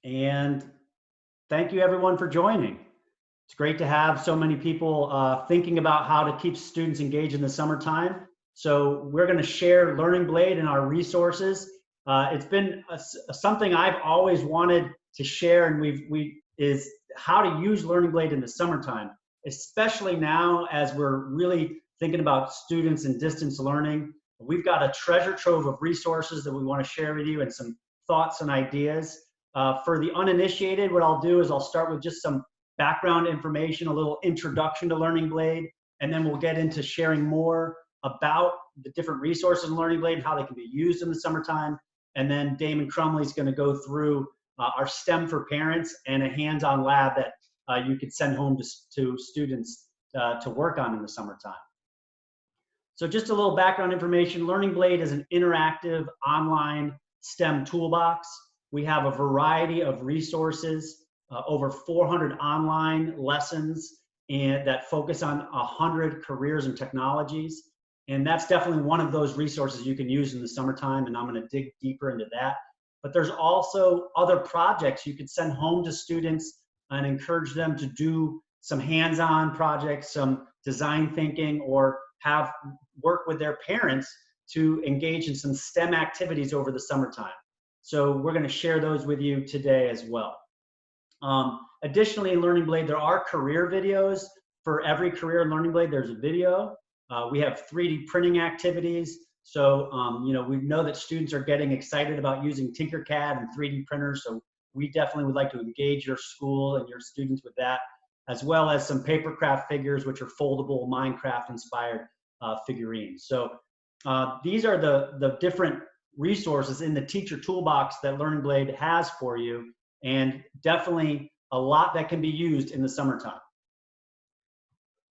And thank you everyone for joining. It's great to have so many people thinking about how to keep students engaged in the summertime. So we're going to share Learning Blade and our resources. It's been something I've always wanted to share, and is how to use Learning Blade in the summertime, especially now as we're really thinking about students and distance learning. We've got a treasure trove of resources that we want to share with you and some thoughts and ideas. For the uninitiated, what I'll do is I'll start with just some background information, a little introduction to Learning Blade, and then we'll get into sharing more about the different resources in Learning Blade, how they can be used in the summertime. And then Damon Crumley is going to go through our STEM for parents and a hands-on lab that you could send home to students to work on in the summertime. So just a little background information. Learning Blade is an interactive online STEM toolbox. We have a variety of resources, over 400 online lessons that focus on 100 careers and technologies. And that's definitely one of those resources you can use in the summertime, and I'm going to dig deeper into that. But there's also other projects you could send home to students and encourage them to do some hands-on projects, some design thinking, or have work with their parents to engage in some STEM activities over the summertime. So we're going to share those with you today as well. Additionally, in Learning Blade, there are career videos. For every career in Learning Blade, there's a video. We have 3D printing activities. So, we know that students are getting excited about using Tinkercad and 3D printers. So we definitely would like to engage your school and your students with that, as well as some papercraft figures, which are foldable Minecraft-inspired figurines. So these are the different resources in the teacher toolbox that Learning Blade has for you, and definitely a lot that can be used in the summertime.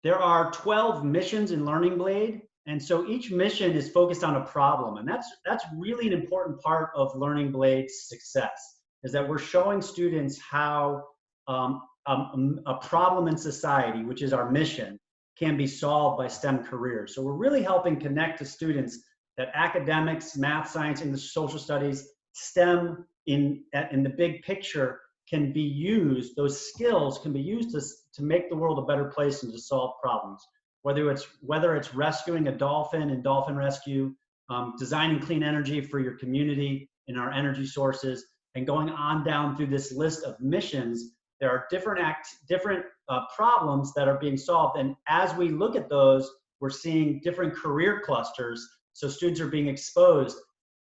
There are 12 missions in Learning Blade, and so each mission is focused on a problem, and that's really an important part of Learning Blade's success, is that we're showing students how a problem in society, which is our mission, can be solved by STEM careers. So we're really helping connect to students that academics, math, science, English, social studies, STEM in the big picture can be used, those skills can be used to make the world a better place and to solve problems. Whether it's rescuing a dolphin in dolphin rescue, designing clean energy for your community in our energy sources, and going on down through this list of missions, there are different problems that are being solved. And as we look at those, we're seeing different career clusters. So students are being exposed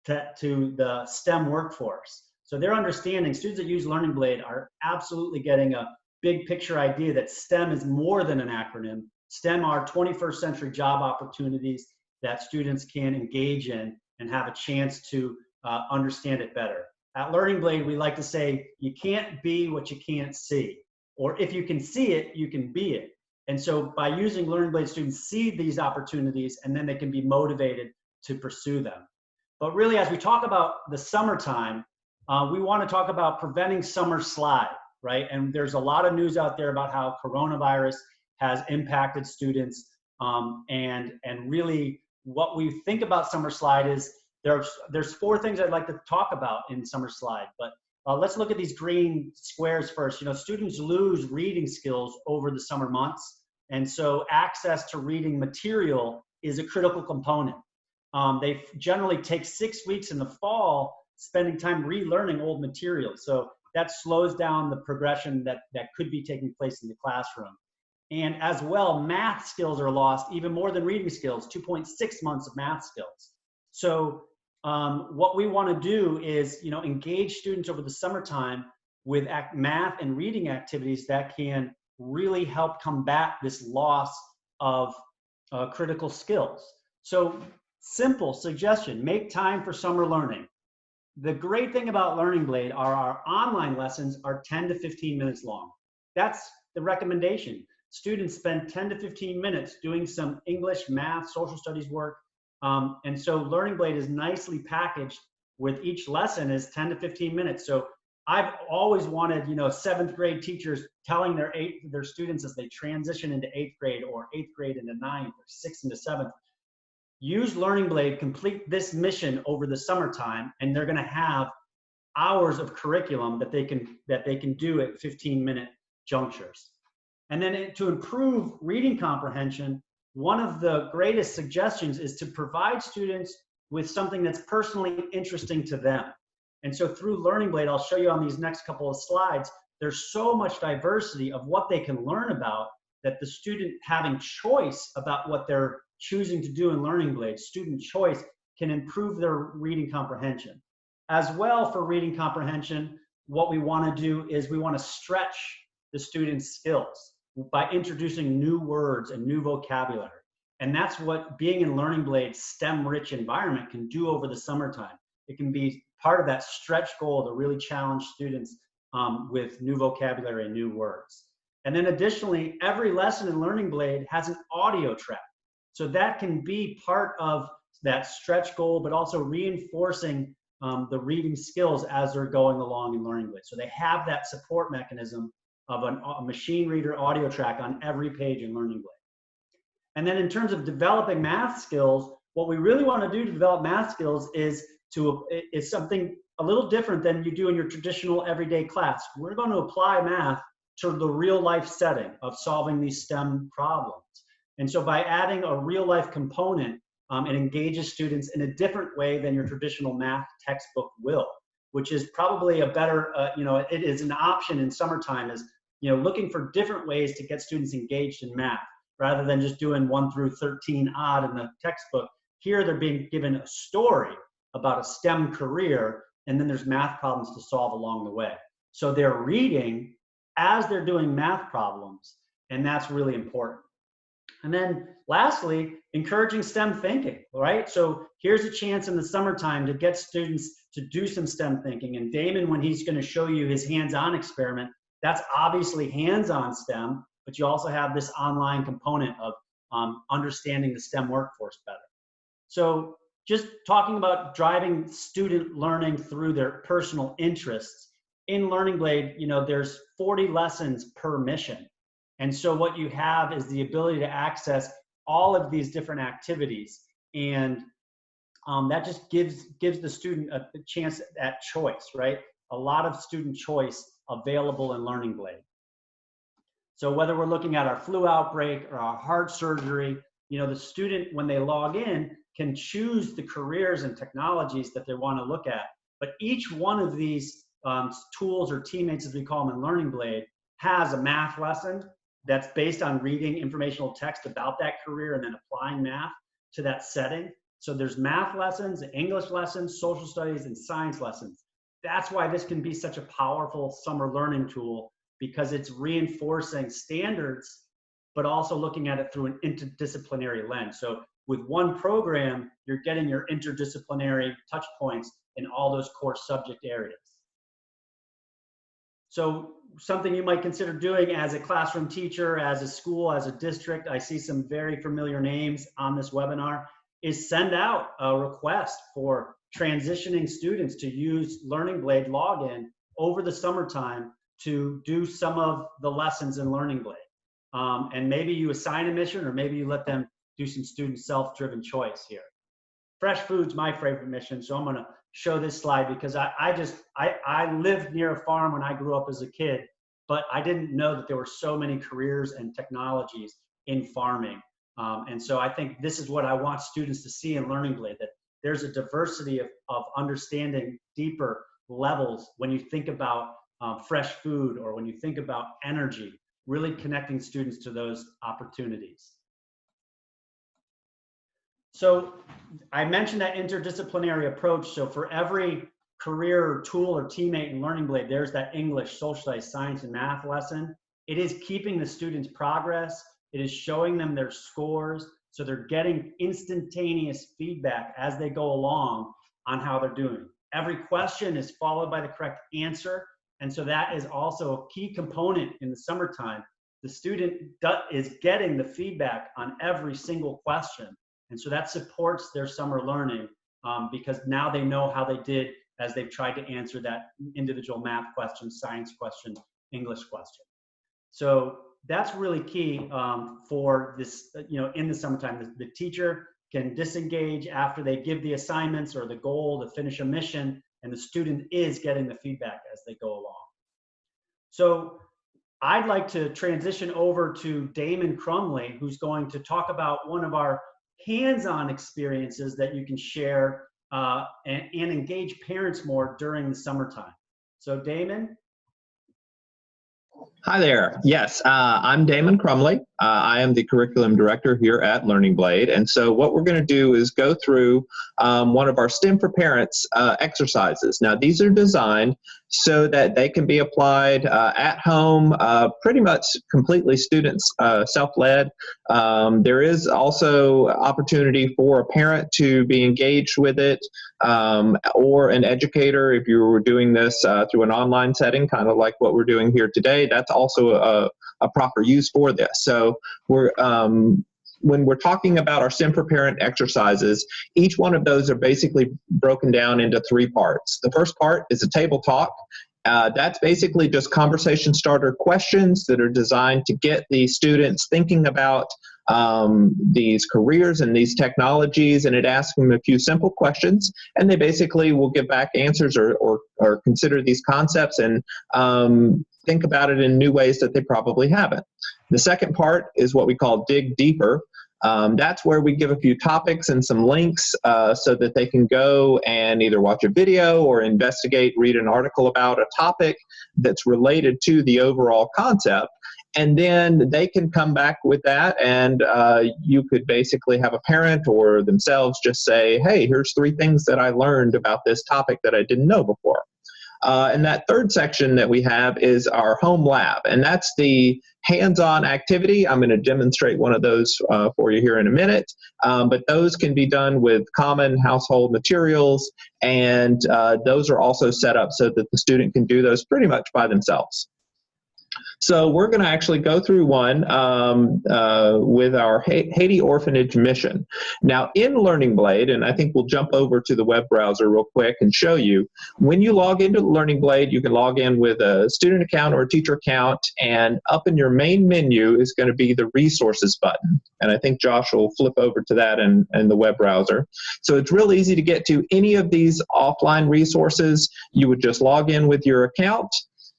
to the STEM workforce. So they're understanding, students that use Learning Blade are absolutely getting a big picture idea that STEM is more than an acronym. STEM are 21st century job opportunities that students can engage in and have a chance to understand it better. At Learning Blade, we like to say, you can't be what you can't see. Or if you can see it, you can be it. And so by using Learning Blade, students see these opportunities and then they can be motivated to pursue them. But really, as we talk about the summertime, we want to talk about preventing summer slide, right? And there's a lot of news out there about how coronavirus has impacted students. And really what we think about summer slide is there's 4 things I'd like to talk about in summer slide, but let's look at these green squares first. Students lose reading skills over the summer months. And so access to reading material is a critical component. They generally take 6 weeks in the fall spending time relearning old material. So that slows down the progression that could be taking place in the classroom. And as well, math skills are lost even more than reading skills, 2.6 months of math skills. So what we want to do is, engage students over the summertime with math and reading activities that can really help combat this loss of critical skills. So simple suggestion, make time for summer learning. The great thing about Learning Blade are our online lessons are 10 to 15 minutes long. That's the recommendation. Students spend 10 to 15 minutes doing some English, math, social studies work. And so Learning Blade is nicely packaged with each lesson is 10 to 15 minutes. So I've always wanted, 7th grade teachers telling their students as they transition into 8th grade or 8th grade into 9th or 6th into 7th, use Learning Blade, complete this mission over the summertime, and they're going to have hours of curriculum that they can do at 15-minute junctures. And then to improve reading comprehension, one of the greatest suggestions is to provide students with something that's personally interesting to them. And so through Learning Blade, I'll show you on these next couple of slides, there's so much diversity of what they can learn about that the student having choice about what they're choosing to do in Learning Blade, student choice, can improve their reading comprehension. As well, for reading comprehension, what we want to do is we want to stretch the student's skills by introducing new words and new vocabulary. And that's what being in Learning Blade's STEM-rich environment can do over the summertime. It can be part of that stretch goal to really challenge students with new vocabulary and new words. And then additionally, every lesson in Learning Blade has an audio track. So that can be part of that stretch goal, but also reinforcing the reading skills as they're going along in Learning Blade. So they have that support mechanism of a machine reader audio track on every page in Learning Blade. And then in terms of developing math skills, what we really want to do to develop math skills is something a little different than you do in your traditional everyday class. We're going to apply math to the real life setting of solving these STEM problems. And so by adding a real life component, it engages students in a different way than your traditional math textbook will, which is probably a better, it is an option in summertime, is, looking for different ways to get students engaged in math rather than just doing 1 through 13 odd in the textbook. Here they're being given a story about a STEM career, and then there's math problems to solve along the way. So they're reading as they're doing math problems, and that's really important. And then lastly, encouraging STEM thinking, right? So here's a chance in the summertime to get students to do some STEM thinking. And Damon, when he's going to show you his hands-on experiment, that's obviously hands-on STEM, but you also have this online component of understanding the STEM workforce better. So just talking about driving student learning through their personal interests, in Learning Blade, there's 40 lessons per mission. And so what you have is the ability to access all of these different activities. And that just gives the student a chance at choice, right? A lot of student choice available in Learning Blade. So whether we're looking at our flu outbreak or our heart surgery, the student, when they log in, can choose the careers and technologies that they want to look at. But each one of these tools or teammates, as we call them in Learning Blade, has a math lesson that's based on reading informational text about that career and then applying math to that setting. So there's math lessons, English lessons, social studies, and science lessons. That's why this can be such a powerful summer learning tool, because it's reinforcing standards, but also looking at it through an interdisciplinary lens. So with one program, you're getting your interdisciplinary touch points in all those core subject areas. So something you might consider doing as a classroom teacher, as a school, as a district, I see some very familiar names on this webinar, is send out a request for transitioning students to use Learning Blade login over the summertime to do some of the lessons in Learning Blade. And maybe you assign a mission, or maybe you let them do some student self-driven choice here. Fresh food's my favorite mission, so I'm gonna show this slide because I lived near a farm when I grew up as a kid, but I didn't know that there were so many careers and technologies in farming. And so I think this is what I want students to see in Learning Blade, that there's a diversity of understanding deeper levels when you think about fresh food, or when you think about energy, really connecting students to those opportunities. So I mentioned that interdisciplinary approach. So for every career tool or teammate in Learning Blade, there's that English, social studies, science, and math lesson. It is keeping the students' progress. It is showing them their scores. So they're getting instantaneous feedback as they go along on how they're doing. Every question is followed by the correct answer. And so that is also a key component in the summertime. The student is getting the feedback on every single question. And so that supports their summer learning because now they know how they did as they've tried to answer that individual math question, science question, English question. So that's really key for this, in the summertime. The teacher can disengage after they give the assignments or the goal to finish a mission. and the student is getting the feedback as they go along. So I'd like to transition over to Damon Crumley, who's going to talk about one of our hands-on experiences that you can share and engage parents more during the summertime. So Damon. Hi there. Yes, I'm Damon Crumley. I am the curriculum director here at Learning Blade. And so what we're going to do is go through one of our STEM for Parents exercises. Now, these are designed so that they can be applied at home, pretty much completely students self-led. There is also opportunity for a parent to be engaged with it, or an educator if you were doing this through an online setting, kind of like what we're doing here today. That's also a proper use for this. So we're when we're talking about our STEM for Parent exercises, each one of those are basically broken down into 3 parts. The first part is a table talk. That's basically just conversation starter questions that are designed to get the students thinking about these careers and these technologies, and it asks them a few simple questions, and they basically will give back answers or consider these concepts and think about it in new ways that they probably haven't. The second part is what we call Dig Deeper. That's where we give a few topics and some links so that they can go and either watch a video or investigate, read an article about a topic that's related to the overall concept. And then they can come back with that, and you could basically have a parent or themselves just say, hey, here's 3 things that I learned about this topic that I didn't know before. And that third section that we have is our home lab, and that's the hands-on activity. I'm going to demonstrate one of those for you here in a minute, but those can be done with common household materials, and those are also set up so that the student can do those pretty much by themselves. So we're going to actually go through one with our Haiti Orphanage mission. Now in Learning Blade, and I think we'll jump over to the web browser real quick and show you, when you log into Learning Blade, you can log in with a student account or a teacher account, and up in your main menu is going to be the resources button. And I think Josh will flip over to that in the web browser. So it's real easy to get to any of these offline resources. You would just log in with your account,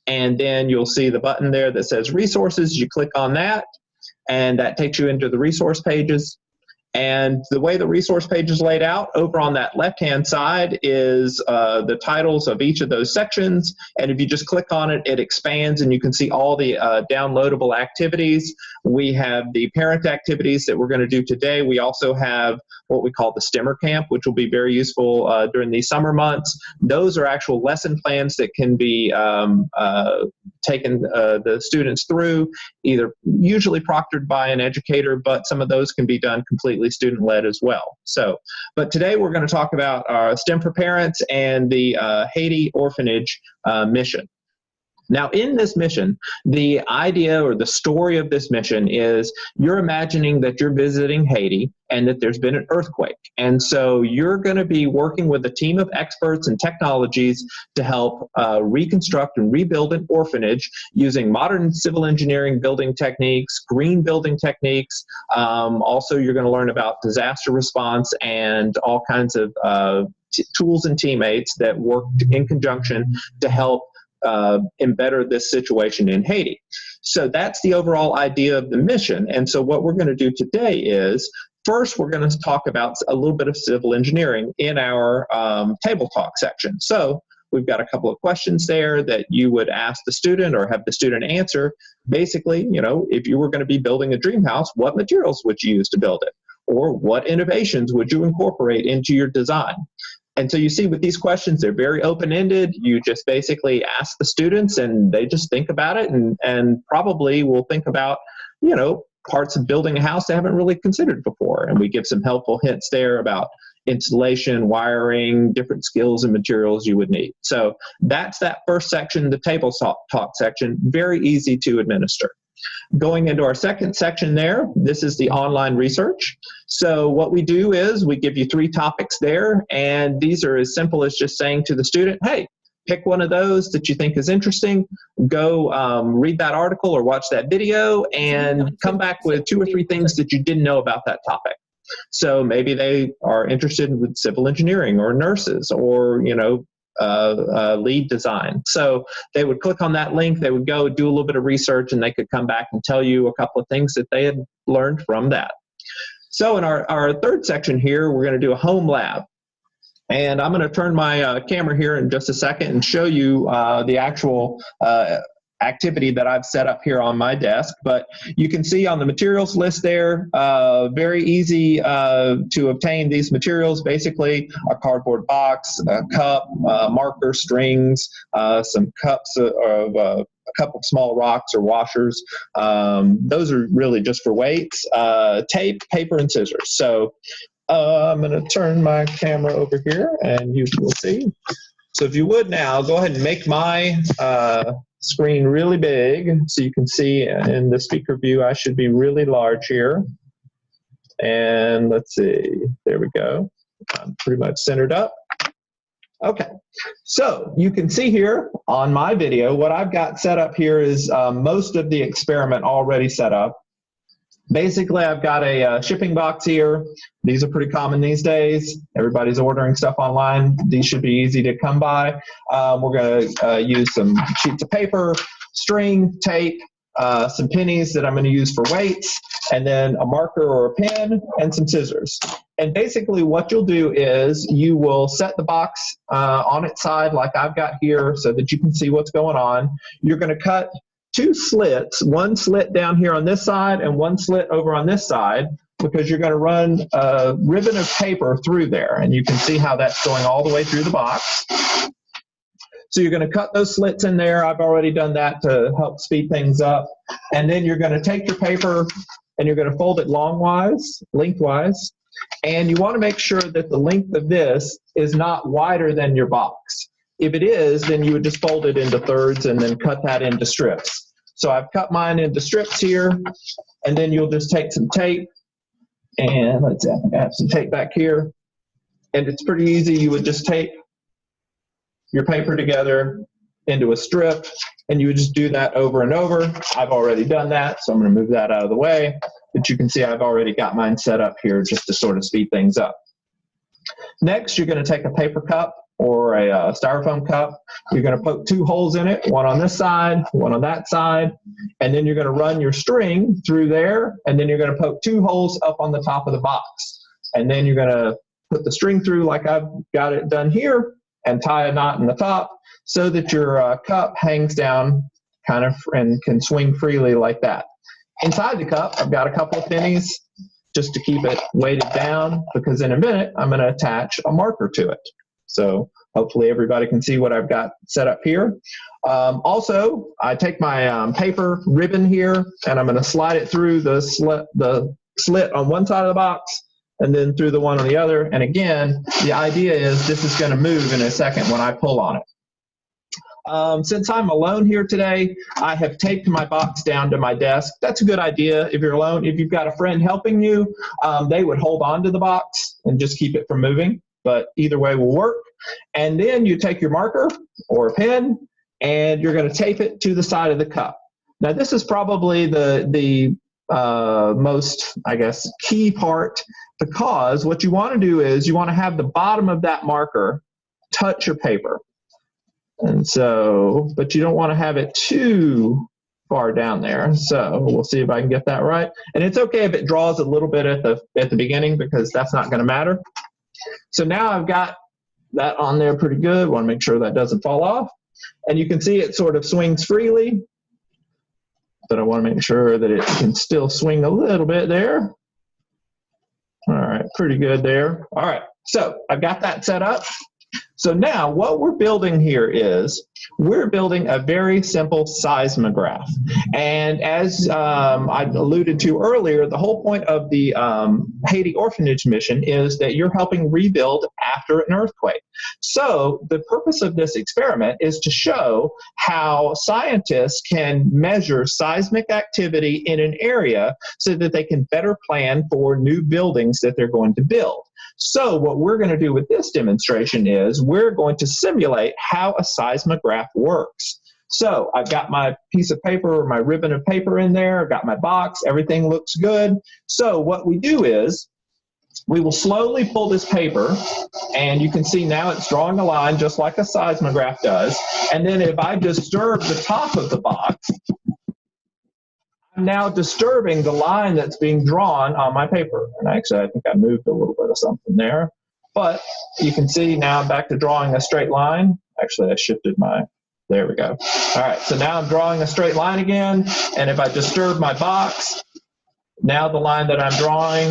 and then you'll see the button there that says resources. You click on that, and that takes you into the resource pages. And the way the resource page is laid out, over on that left-hand side is the titles of each of those sections. And if you just click on it, it expands, and you can see all the downloadable activities. We have the parent activities that we're going to do today. We also have what we call the STEMmer Camp, which will be very useful during these summer months. Those are actual lesson plans that can be taken the students through, either usually proctored by an educator, but some of those can be done completely student-led as well. So, but today we're going to talk about our STEM for Parents and the Haiti Orphanage mission. Now, in this mission, the idea or the story of this mission is you're imagining that you're visiting Haiti and that there's been an earthquake. And so you're going to be working with a team of experts and technologies to help reconstruct and rebuild an orphanage using modern civil engineering building techniques, green building techniques. Also, you're going to learn about disaster response and all kinds of tools and teammates that work in conjunction to help better this situation in Haiti. So that's the overall idea of the mission. And so what we're going to do today is, first we're going to talk about a little bit of civil engineering in our table talk section. So we've got a couple of questions there that you would ask the student or have the student answer. Basically, you know, if you were going to be building a dream house, what materials would you use to build it? Or what innovations would you incorporate into your design? And so you see with these questions, they're very open-ended. You just basically ask the students and they just think about it and probably will think about, you know, parts of building a house they haven't really considered before. And we give some helpful hints there about installation, wiring, different skills and materials you would need. So that's that first section, the table talk section, very easy to administer. Going into our second section there, this is the online research. So what we do is we give you 3 topics there, and these are as simple as just saying to the student, hey, pick one of those that you think is interesting, go read that article or watch that video, and come back with 2 or 3 things that you didn't know about that topic. So maybe they are interested in civil engineering or nurses or, you know, lead design. So they would click on that link, they would go do a little bit of research, and they could come back and tell you a couple of things that they had learned from that. So in our third section here, we're going to do a home lab. And I'm going to turn my camera here in just a second and show you the actual activity that I've set up here on my desk. But you can see on the materials list there, very easy to obtain these materials. Basically, a cardboard box, a cup, marker, strings, some cups of a couple of small rocks or washers. Those are really just for weights, tape, paper, and scissors. So I'm going to turn my camera over here and you will see. So if you would now, go ahead and make my screen really big so you can see in the speaker view. I should be really large here. And let's see, there we go. I'm pretty much centered up. Okay, so you can see here on my video, what I've got set up here is most of the experiment already set up. Basically, I've got a shipping box here. These are pretty common these days. Everybody's ordering stuff online. These should be easy to come by. We're going to use some sheets of paper, string, tape, some pennies that I'm going to use for weights, and then a marker or a pen, and some scissors. And basically what you'll do is you will set the box on its side like I've got here so that you can see what's going on. You're going to cut two slits, one slit down here on this side and one slit over on this side, because you're going to run a ribbon of paper through there. And you can see how that's going all the way through the box. So you're going to cut those slits in there. I've already done that to help speed things up. And then you're going to take your paper and you're going to fold it lengthwise. And you want to make sure that the length of this is not wider than your box. If it is, then you would just fold it into thirds and then cut that into strips. So I've cut mine into strips here, and then you'll just take some tape, and let's see, I think I have some tape back here, and it's pretty easy. You would just tape your paper together into a strip, and you would just do that over and over. I've already done that, so I'm going to move that out of the way, but you can see I've already got mine set up here just to sort of speed things up. Next, you're going to take a paper cup or a styrofoam cup. You're going to poke two holes in it, one on this side, one on that side, and then you're going to run your string through there, and then you're going to poke two holes up on the top of the box. And then you're going to put the string through like I've got it done here and tie a knot in the top so that your cup hangs down kind of and can swing freely like that. Inside the cup, I've got a couple of pennies just to keep it weighted down, because in a minute I'm going to attach a marker to it. So hopefully everybody can see what I've got set up here. Also, I take my paper ribbon here and I'm going to slide it through the slit on one side of the box and then through the one on the other. And again, the idea is this is going to move in a second when I pull on it. Since I'm alone here today, I have taped my box down to my desk. That's a good idea if you're alone. If you've got a friend helping you, they would hold on to the box and just keep it from moving. But either way will work. And then you take your marker or a pen and you're going to tape it to the side of the cup. Now this is probably the most, I guess, key part, because what you want to do is you want to have the bottom of that marker touch your paper. And so, but you don't want to have it too far down there. So we'll see if I can get that right. And it's okay if it draws a little bit at the beginning, because that's not going to matter. So now I've got that on there pretty good. Want to make sure that doesn't fall off. And you can see it sort of swings freely, but I want to make sure that it can still swing a little bit there. All right, pretty good there. All right, so I've got that set up. So now what we're building here is we're building a very simple seismograph. And as I alluded to earlier, the whole point of the Haiti Orphanage mission is that you're helping rebuild after an earthquake. So the purpose of this experiment is to show how scientists can measure seismic activity in an area so that they can better plan for new buildings that they're going to build. So what we're going to do with this demonstration is we're going to simulate how a seismograph works. So I've got my piece of paper, my ribbon of paper in there, I've got my box, everything looks good. So what we do is we will slowly pull this paper, and you can see now it's drawing a line just like a seismograph does. And then if I disturb the top of the box, I'm now disturbing the line that's being drawn on my paper. And actually, I think I moved a little bit of something there. But you can see now I'm back to drawing a straight line. Actually, I shifted my, there we go. All right, so now I'm drawing a straight line again. And if I disturb my box, now the line that I'm drawing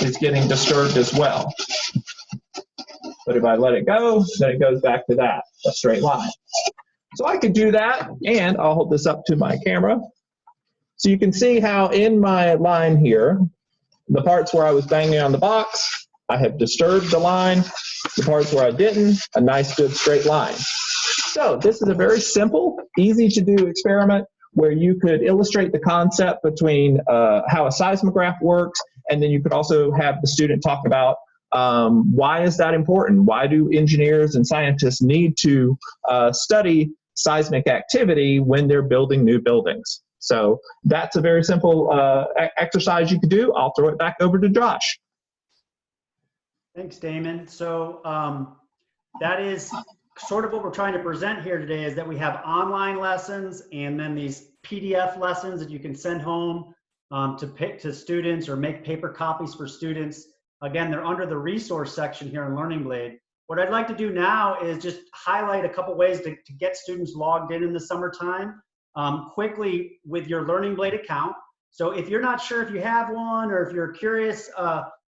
is getting disturbed as well. But if I let it go, then it goes back to that, a straight line. So I could do that, and I'll hold this up to my camera. So you can see how in my line here, the parts where I was banging on the box, I have disturbed the line. The parts where I didn't, a nice good straight line. So this is a very simple, easy to do experiment where you could illustrate the concept between how a seismograph works, and then you could also have the student talk about why is that important? Why do engineers and scientists need to study seismic activity when they're building new buildings? So that's a very simple exercise you could do. I'll throw it back over to Josh. Thanks, Damon. So that is sort of what we're trying to present here today, is that we have online lessons and then these PDF lessons that you can send home to students or make paper copies for students. Again, they're under the resource section here in Learning Blade. What I'd like to do now is just highlight a couple ways to get students logged in the summertime quickly with your Learning Blade account. So if you're not sure if you have one, or if you're curious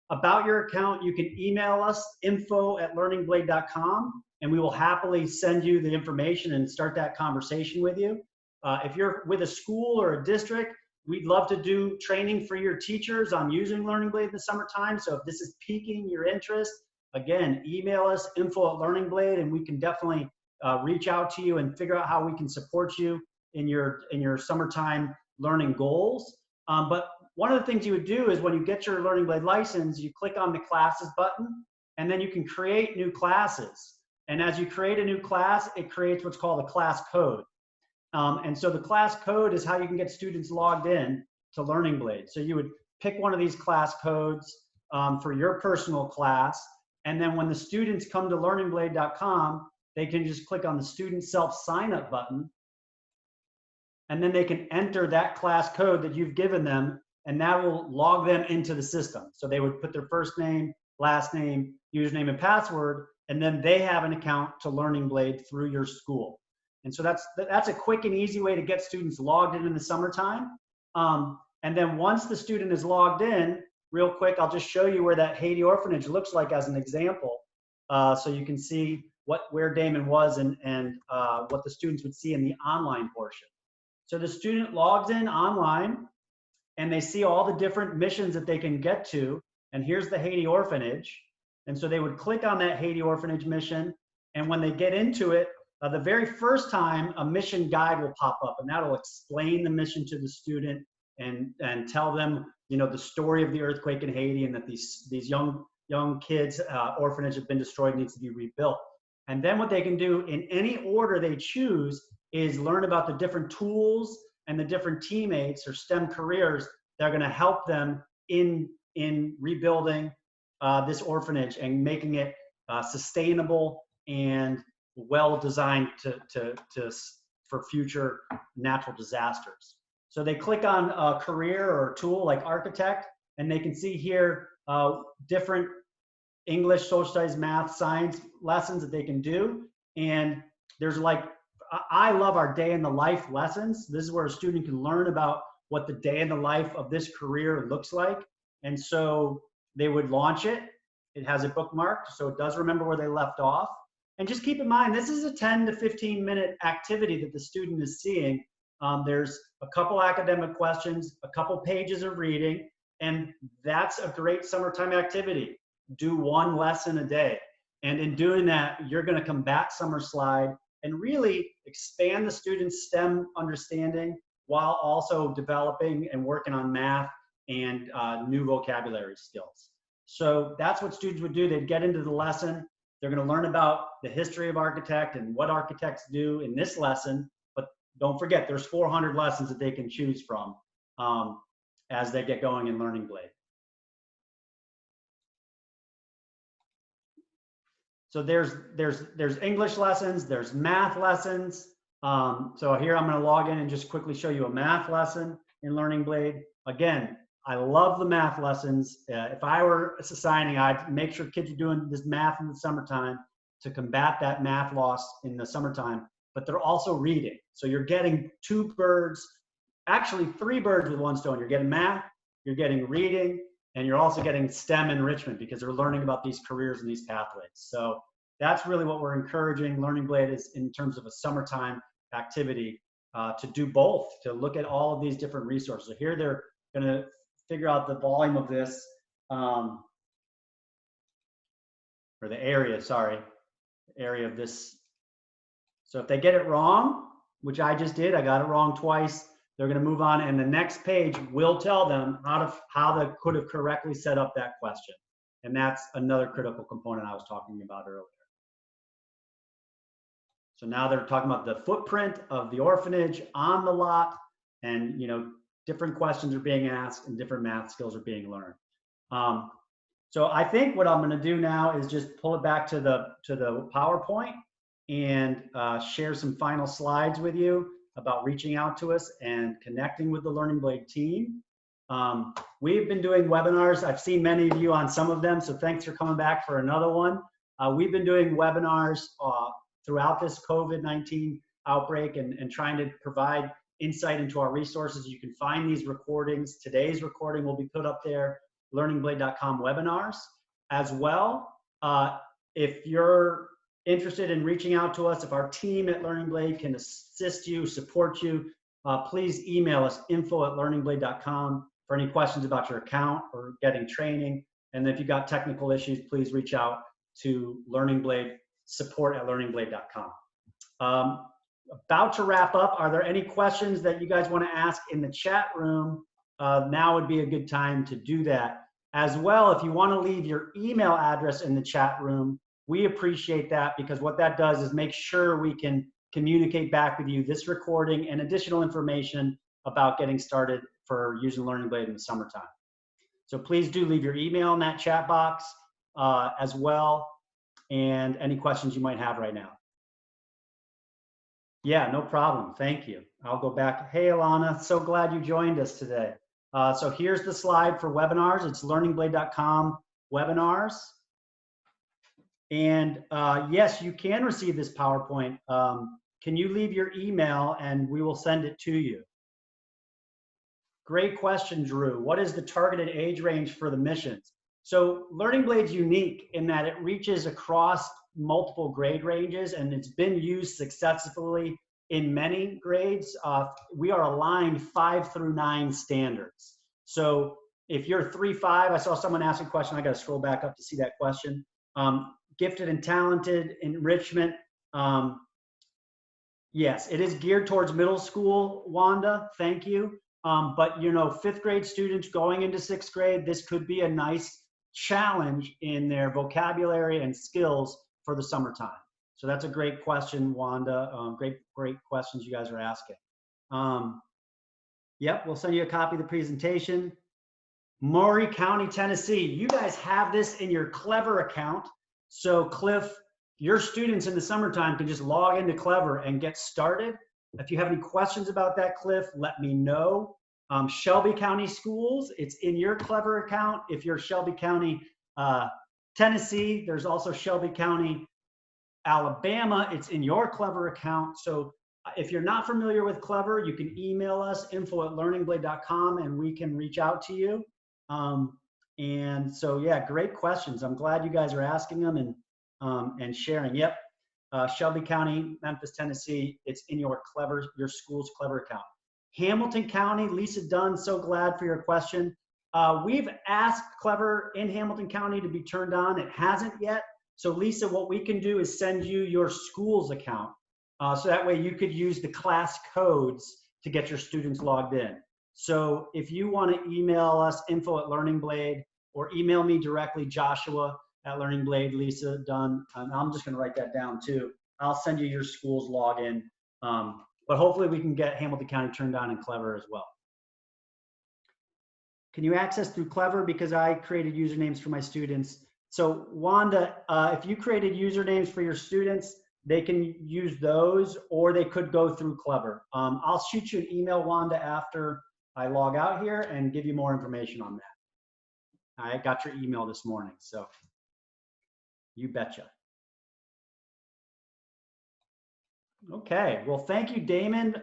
about your account, you can email us, info@learningblade.com, and we will happily send you the information and start that conversation with you. If you're with a school or a district, we'd love to do training for your teachers on using Learning Blade in the summertime. So if this is piquing your interest, again, email us, info@learningblade, and we can definitely reach out to you and figure out how we can support you in your summertime learning goals. But one of the things you would do is when you get your Learning Blade license, you click on the classes button, and then you can create new classes. And as you create a new class, it creates what's called a class code. And so the class code is how you can get students logged in to Learning Blade. So you would pick one of these class codes for your personal class, and then when the students come to learningblade.com, they can just click on the student self sign up button, and then they can enter that class code that you've given them, and that will log them into the system. So they would put their first name, last name, username, and password, and then they have an account to Learning Blade through your school. And so that's a quick and easy way to get students logged in the summertime. And then once the student is logged in, real quick, I'll just show you where that Haiti orphanage looks like as an example. So you can see where Damon was and what the students would see in the online portion. So the student logs in online, and they see all the different missions that they can get to. And here's the Haiti orphanage. And so they would click on that Haiti orphanage mission. And when they get into it, the very first time, a mission guide will pop up, and that'll explain the mission to the student and tell them, the story of the earthquake in Haiti, and that these young kids' orphanage have been destroyed, needs to be rebuilt. And then what they can do in any order they choose is learn about the different tools and the different teammates or STEM careers that are going to help them in rebuilding this orphanage and making it sustainable and well designed for future natural disasters. So they click on a career or a tool like architect, and they can see here different English, social studies, math, science lessons that they can do. And there's I love our day in the life lessons. This is where a student can learn about what the day in the life of this career looks like. And so they would launch it. It has it bookmarked, so it does remember where they left off. And just keep in mind, this is a 10 to 15 minute activity that the student is seeing. There's a couple academic questions, a couple pages of reading, and that's a great summertime activity. Do one lesson a day. And in doing that, you're going to combat summer slide and really expand the student's STEM understanding while also developing and working on math and new vocabulary skills. So that's what students would do. They'd get into the lesson. They're going to learn about the history of architect and what architects do in this lesson. But don't forget, there's 400 lessons that they can choose from as they get going in Learning Blade. So there's English lessons, there's math lessons. So here I'm going to log in and just quickly show you a math lesson in Learning Blade. Again, I love the math lessons. If I were assigning, I'd make sure kids are doing this math in the summertime to combat that math loss in the summertime, but they're also reading. So you're getting two birds, actually three birds with one stone. You're getting math, you're getting reading, and you're also getting STEM enrichment because they're learning about these careers and these pathways. So that's really what we're encouraging Learning Blade is in terms of a summertime activity to do both, to look at all of these different resources. So here they're going to figure out the volume of this, or the area, sorry, area of this. So if they get it wrong, which I just did, I got it wrong twice, they're going to move on, and the next page will tell them how they could have correctly set up that question. And that's another critical component I was talking about earlier. So now they're talking about the footprint of the orphanage on the lot, and different questions are being asked and different math skills are being learned. So I think what I'm going to do now is just pull it back to the PowerPoint and share some final slides with you about reaching out to us and connecting with the Learning Blade team. We've been doing webinars. I've seen many of you on some of them, so thanks for coming back for another one. We've been doing webinars throughout this COVID-19 outbreak and trying to provide insight into our resources. You can find these recordings. Today's recording will be put up there, learningblade.com webinars as well. If you're interested in reaching out to us, if our team at Learning Blade can assist you, support you, please email us info@learningblade.com for any questions about your account or getting training. And if you've got technical issues, please reach out to Learning Blade, support@learningblade.com. About to wrap up. Are there any questions that you guys want to ask in the chat room? Now would be a good time to do that. As well, if you want to leave your email address in the chat room, we appreciate that, because what that does is make sure we can communicate back with you this recording and additional information about getting started for using Learning Blade in the summertime. So please do leave your email in that chat box as well, and any questions you might have right now. Yeah, no problem. Thank you. I'll go back. Hey, Alana, so glad you joined us today. So here's the slide for webinars. It's learningblade.com webinars. And yes, you can receive this PowerPoint. Can you leave your email and we will send it to you? Great question, Drew. What is the targeted age range for the missions? So Learning Blade's unique in that it reaches across multiple grade ranges, and it's been used successfully in many grades. We are aligned 5 through 9 standards. So if you're 3-5, I saw someone ask a question. I got to scroll back up to see that question. Gifted and talented enrichment. Yes, it is geared towards middle school, Wanda. Thank you. But 5th grade students going into 6th grade, this could be a nice challenge in their vocabulary and skills for the summertime. So that's a great question, Wanda. Great questions you guys are asking. Yep, we'll send you a copy of the presentation. Maury County, Tennessee. You guys have this in your Clever account. So Cliff, your students in the summertime can just log into Clever and get started. If you have any questions about that, Cliff, let me know. Shelby County Schools, it's in your Clever account. If you're Shelby County, Tennessee, there's also Shelby County, Alabama, it's in your Clever account. So if you're not familiar with Clever, you can email us info@learningblade.com and we can reach out to you. And so, yeah, great questions. I'm glad you guys are asking them and sharing. Yep, Shelby County, Memphis, Tennessee, it's in your school's Clever account. Hamilton County, Lisa Dunn, so glad for your question. We've asked Clever in Hamilton County to be turned on. It hasn't yet. So Lisa, what we can do is send you your school's account. So that way you could use the class codes to get your students logged in. So if you want to email us info@learningblade, or email me directly, Joshua@learningblade, Lisa Dunn, and I'm just going to write that down too. I'll send you your school's login. But hopefully we can get Hamilton County turned on in Clever as well. Can you access through Clever? Because I created usernames for my students. So Wanda, if you created usernames for your students, they can use those, or they could go through Clever. I'll shoot you an email, Wanda, after I log out here and give you more information on that. I got your email this morning, so you betcha. Okay, well, thank you, Damon.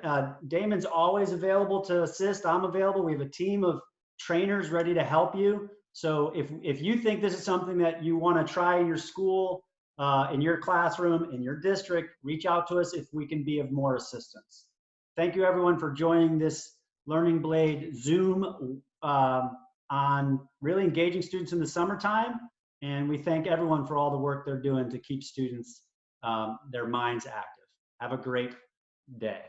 Damon's always available to assist. I'm available. We have a team of trainers ready to help you. So if you think this is something that you want to try in your school, in your classroom, in your district, reach out to us if we can be of more assistance. Thank you, everyone, for joining this Learning Blade Zoom on really engaging students in the summertime. And we thank everyone for all the work they're doing to keep students, their minds active. Have a great day.